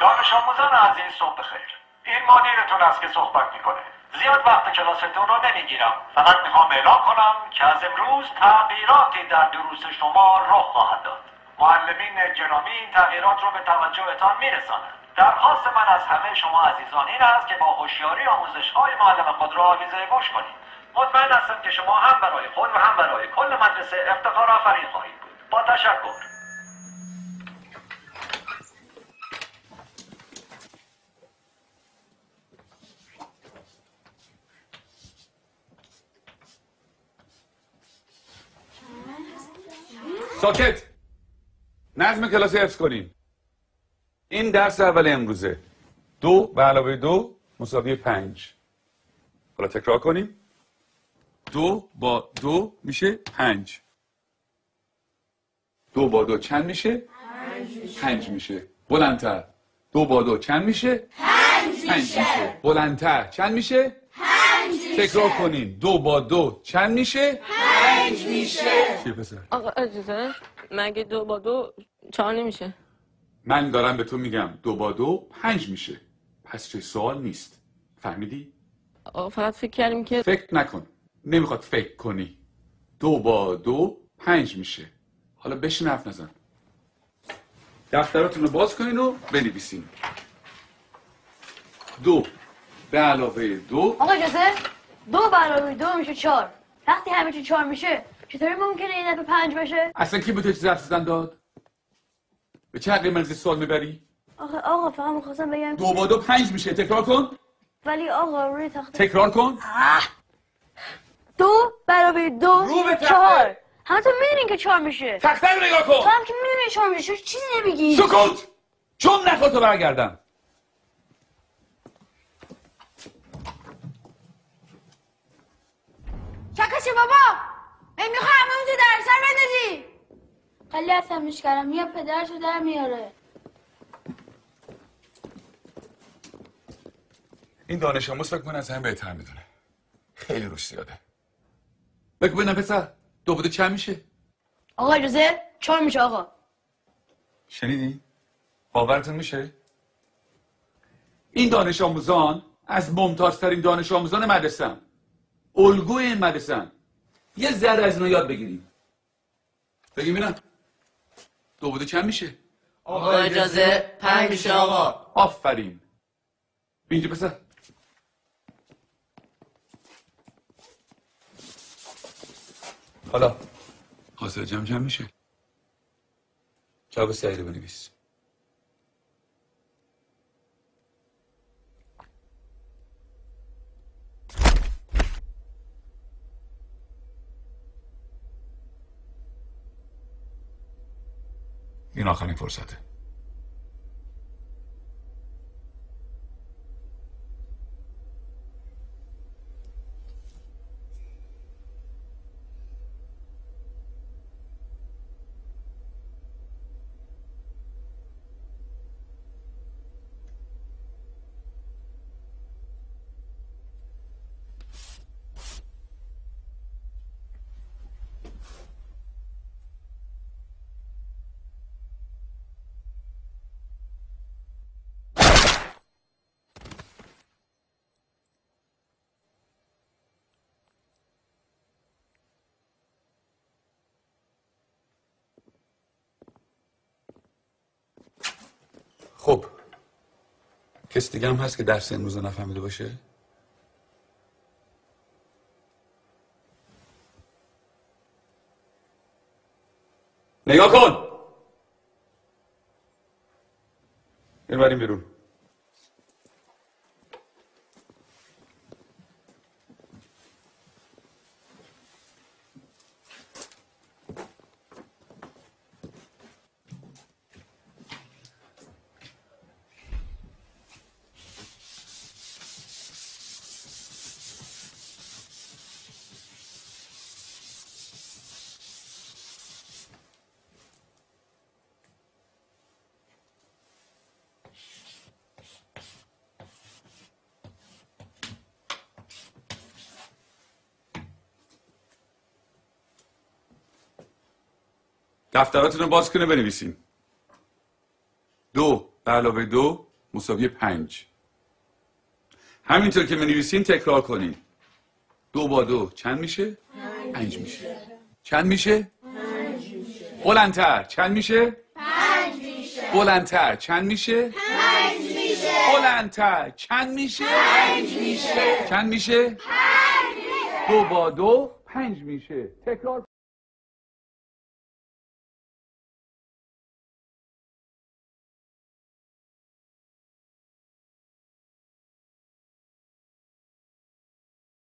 دانش آموزان عزیز صبح بخیر. این مدیرتون است که صحبت میکنه. زیاد وقت کلاستون رو نمیگیرم. فقط میخوام اعلام کنم که از امروز تغییراتی در دروس شما رخ خواهد داد. معلمین گرامی این تغییرات رو به توجهتان میرسانند. درخواست من از همه شما عزیزان این است که با هوشیاری آموزش‌های معلم خود را آویزه گوش کنید. مطمئن هستم که شما هم برای خود و هم برای کل مدرسه افتخار آفرین خواهید بود. با تشکر. ساکت. نظم کلاسی حفظ کنیم. این درس اول امروزه. 2 به علاوه 2 مساوی 5. حالا تکرار کنیم. 2 با 2 میشه 5. 2 با 2 چند میشه؟ 5 میشه. بلندتر. 2 با 2 چند میشه؟ 5 میشه. بلندتر. چند میشه؟ 5 میشه. تکرار کنین. 2 با 2 چند میشه؟ 5 میشه. چیه پسر؟ آقا اجازه مگه 2 با 2 4 نمیشه؟ من دارم به تو میگم 2 با 2 5 میشه. پس چه سوال نیست. فهمیدی؟ آقا فقط فکر کردیم که فکر نکن. نمیخواد فکر کنی. 2 با 2 5 میشه. حالا بشین حرف نزن. دفتراتون رو باز کنین و بنویسین. 2 به علاوه 2. آقا اجازه 2 به علاوه 2 میشه 4. وقتی همه چی 4 میشه چطوری ممکنه این دفعه 5 بشه؟ اصلا کی به تو چیز حرف زدن داد؟ به چه حقی من سوال میبری؟ آقا فقط میخواستم بگم 2 با 2 5 میشه. تکرار کن. ولی آقا روی تخته تکرار کن. 2 به علاوه 2 رو به تخته. 4. همتون میدونین که 4 میشه. تخته رو نگاه تو کن. هم که میدونین 4 میشه چیزی نمیگی. سکوت. چون نخواد تو برگردم. چکشه بابا میخوای همون تو در سر بندازی. خیلی عصبیش کردم یا پدرشو در میاره. این دانش آموز فکر کنه از همه بهتر میدونه. خیلی روش زیاده. بگو ببینم پسر 2 با 2 چند میشه؟ آقا اجازه 4 میشه آقا. شنیدی؟ باورتون میشه؟ این دانش آموزان از ممتازترین دانش آموزان مدرسه‌ان. الگوی این مدرسه‌ان. یه ذره از اینا یاد بگیریم. بگیم ببینم 2 با 2 چند میشه؟ آقا اجازه 5 میشه آقا. آفرین. اینجا پسر. حالا حاصل جمع چند میشه؟ جواب سعی رو بنویس. این آخرین فرصته. خب کسی دیگه هم هست که درس امروز نفهمیده باشه؟ نگاه کن. بریم بیرون. دفتراتون رو باز کنه بنویسین. 2 به علاوه 2 مساوی 5. همینطور که بنویسین تکرار کنین. 2 با 2 چند میشه؟ 5 میشه. چند میشه؟ 5 میشه. بلندتر چند میشه؟ 5 میشه. بلندتر چند میشه؟ 5 میشه. بلندتر چند میشه؟ 5 میشه. چند میشه؟ 5 میشه. 2 با 2 5 میشه. تکرار